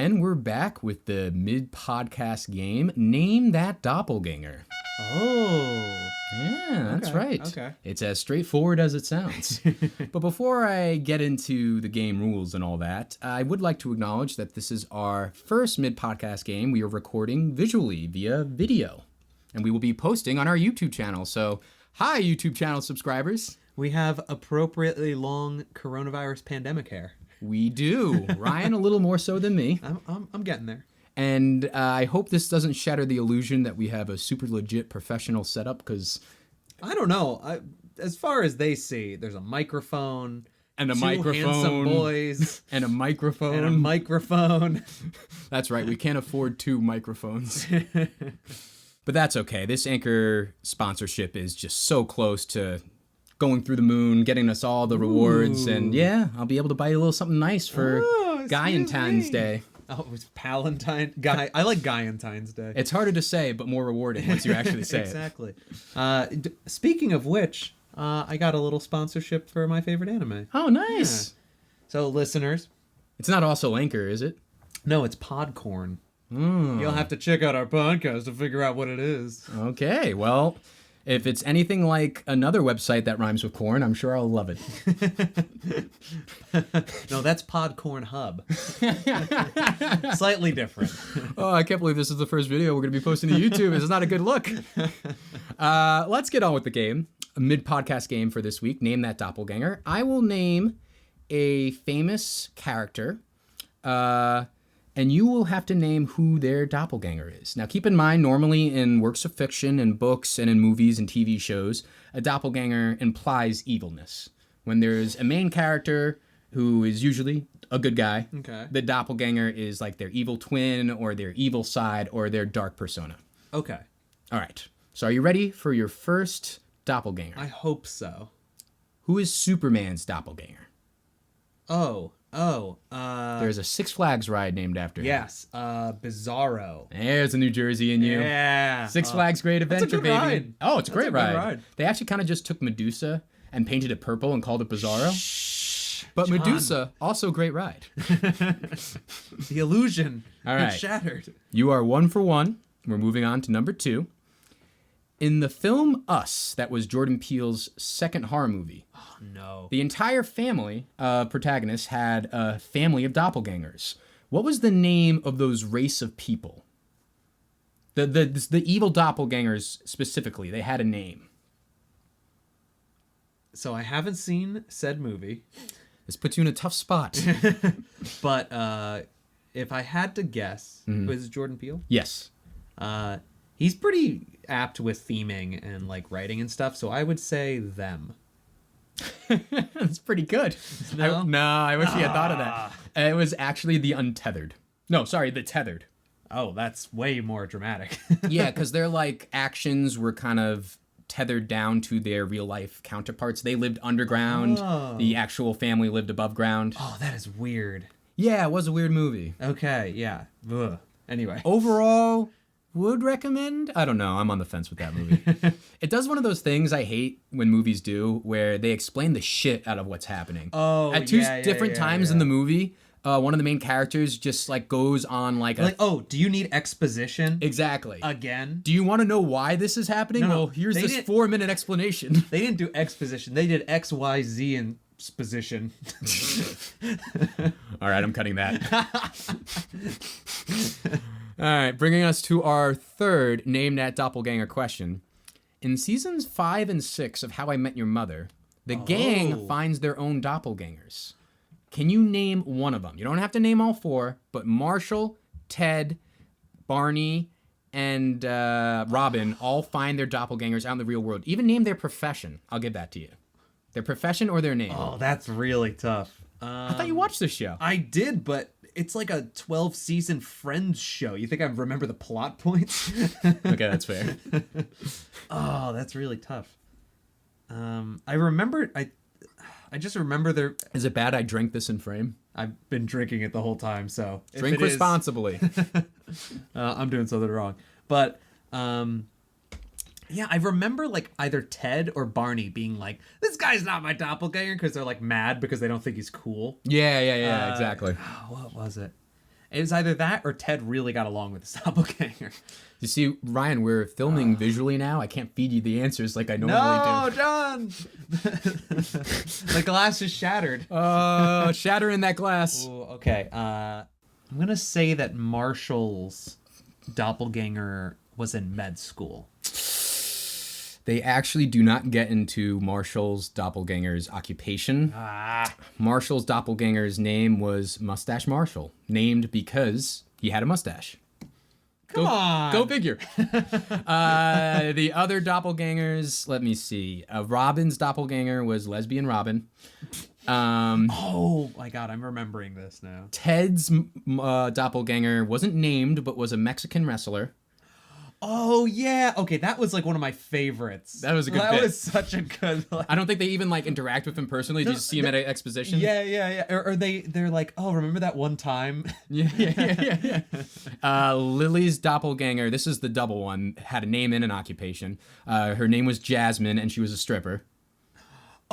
And we're back with the mid-podcast game, Name That Doppelganger. Oh. Yeah, that's right. Okay. It's as straightforward as it sounds. But before I get into the game rules and all that, I would like to acknowledge that this is our first mid-podcast game we are recording visually via video. And we will be posting on our YouTube channel. So, hi, YouTube channel subscribers. We have appropriately long coronavirus pandemic hair. We do. Ryan, a little more so than me. I'm getting there. And I hope this doesn't shatter the illusion that we have a super legit professional setup, because... I don't know. As far as they see, there's a microphone... And a two microphone. handsome boys. And a microphone. And a microphone. That's right. We can't afford 2 microphones. But that's okay. This Anchor sponsorship is just so close to going through the moon, getting us all the rewards. And yeah, I'll be able to buy you a little something nice for Valentine's Day. Oh, it was Palantine. Guy. I like Valentine's Day. It's harder to say, but more rewarding once you actually say exactly. Speaking of which, I got a little sponsorship for my favorite anime. Oh, nice. Yeah. So, listeners. It's not also Anchor, is it? No, it's Podcorn. You'll have to check out our podcast to figure out what it is. Okay, well, if it's anything like another website that rhymes with corn, I'm sure I'll love it. No, that's Podcorn Hub. Slightly different. Oh, I can't believe this is the first video we're going to be posting to YouTube. This is not a good look. Let's get on with the game. A mid-podcast game for this week. Name That Doppelganger. I will name a famous character, and you will have to name who their doppelganger is. Now, keep in mind, normally in works of fiction and books and in movies and TV shows, a doppelganger implies evilness. When there's a main character who is usually a good guy, the doppelganger is like their evil twin or their evil side or their dark persona. Okay. All right. So are you ready for your first doppelganger? I hope so. Who is Superman's doppelganger? There's a Six Flags ride named after him. Yes, Bizarro. There's a New Jersey in you. Yeah. Six Flags Great Adventure, that's a good baby. ride. Oh, it's a great That's a good ride. ride. They actually kind of just took Medusa and painted it purple and called it Bizarro. Shh, but John. Medusa, also a great ride. The illusion All right. is shattered. You are 1 for 1. We're moving on to number 2. In the film Us, that was Jordan Peele's second horror movie, Oh, no. the entire family of protagonists had a family of doppelgangers. What was the name of those race of people? The evil doppelgangers specifically, they had a name. So I haven't seen said movie. This puts you in a tough spot. But if I had to guess, was it Jordan Peele? Yes. He's pretty apt with theming and like writing and stuff, so I would say them. That's pretty good. No? I wish you had thought of that. It was actually the Untethered. No, sorry, the Tethered. Oh, that's way more dramatic. Yeah, because their like actions were kind of tethered down to their real life counterparts. They lived underground. Oh. The actual family lived above ground. Oh, that is weird. Yeah, it was a weird movie. Okay, yeah. Ugh. Anyway. Overall, would recommend? I don't know. I'm on the fence with that movie. It does one of those things I hate when movies do, where they explain the shit out of what's happening. Oh, At two yeah, different times in the movie, one of the main characters just like goes on like a... Like, oh, do you need exposition? Exactly. Again? Do you want to know why this is happening? No, well, here's they this didn't- 4-minute explanation. They didn't do exposition. They did X, Y, Z and exposition. All right, I'm cutting that. All right, bringing us to our third Name That Doppelganger question. In seasons 5 and 6 of How I Met Your Mother, the gang finds their own doppelgangers. Can you name one of them? You don't have to name all 4, but Marshall, Ted, Barney, and Robin all find their doppelgangers out in the real world. Even name their profession. I'll give that to you. Their profession or their name. Oh, that's really tough. I thought you watched this show. I did, but it's like a 12-season Friends show. You think I remember the plot points? Okay, that's fair. Oh, that's really tough. I remember... I just remember there... Is it bad I drank this in frame? I've been drinking it the whole time, so... Drink responsibly. I'm doing something wrong. But, yeah, I remember, like, either Ted or Barney being like, this guy's not my doppelganger, because they're, like, mad because they don't think he's cool. Yeah, exactly. What was it? It was either that or Ted really got along with his doppelganger. You see, Ryan, we're filming visually now. I can't feed you the answers like I normally do. No, John! The glass is shattered. Shattering that glass. Ooh, okay. I'm going to say that Marshall's doppelganger was in med school. They actually do not get into Marshall's doppelganger's occupation. Marshall's doppelganger's name was Mustache Marshall, named because he had a mustache. Come on. Go figure. The other doppelgangers, let me see. Robin's doppelganger was Lesbian Robin. Oh my God, I'm remembering this now. Ted's doppelganger wasn't named, but was a Mexican wrestler. Oh yeah, okay, that was like one of my favorites. That was a good bit. That was such a good. I don't think they even like interact with him personally. You just see him at an exposition. Yeah. Or they're like, oh, remember that one time? Yeah. Lily's doppelganger. This is the double one. Had a name and an occupation. Her name was Jasmine, and she was a stripper.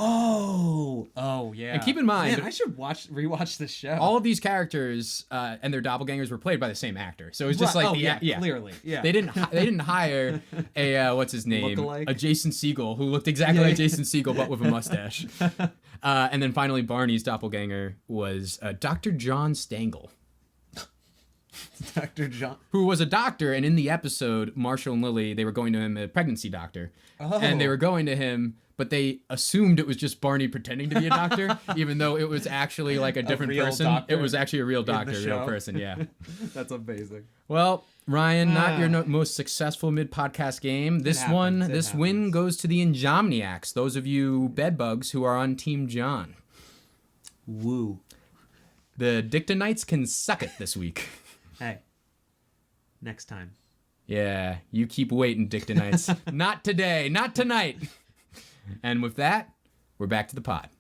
Oh yeah. And keep in mind, man, I should rewatch this show. all of these characters and their doppelgangers were played by the same actor. So it was just like clearly, yeah. They didn't hire a what's his name, Lookalike? a Jason Segel who looked exactly like Jason Segel but with a mustache. And then finally Barney's doppelganger was Dr. John Stangl. Dr. John, who was a doctor, and in the episode, Marshall and Lily, they were going to him, a pregnancy doctor, and they were going to him, but they assumed it was just Barney pretending to be a doctor, even though it was actually like a different person. Doctor It was actually a real doctor, a real show? person, yeah. That's amazing. Well, Ryan, not your most successful mid-podcast game. This win goes to the inJohmniacs, those of you bedbugs who are on Team John. Woo. The Dikdanites can suck it this week. Hey, next time. Yeah, you keep waiting, Dikdanites. Not today, not tonight. And with that, we're back to the pod.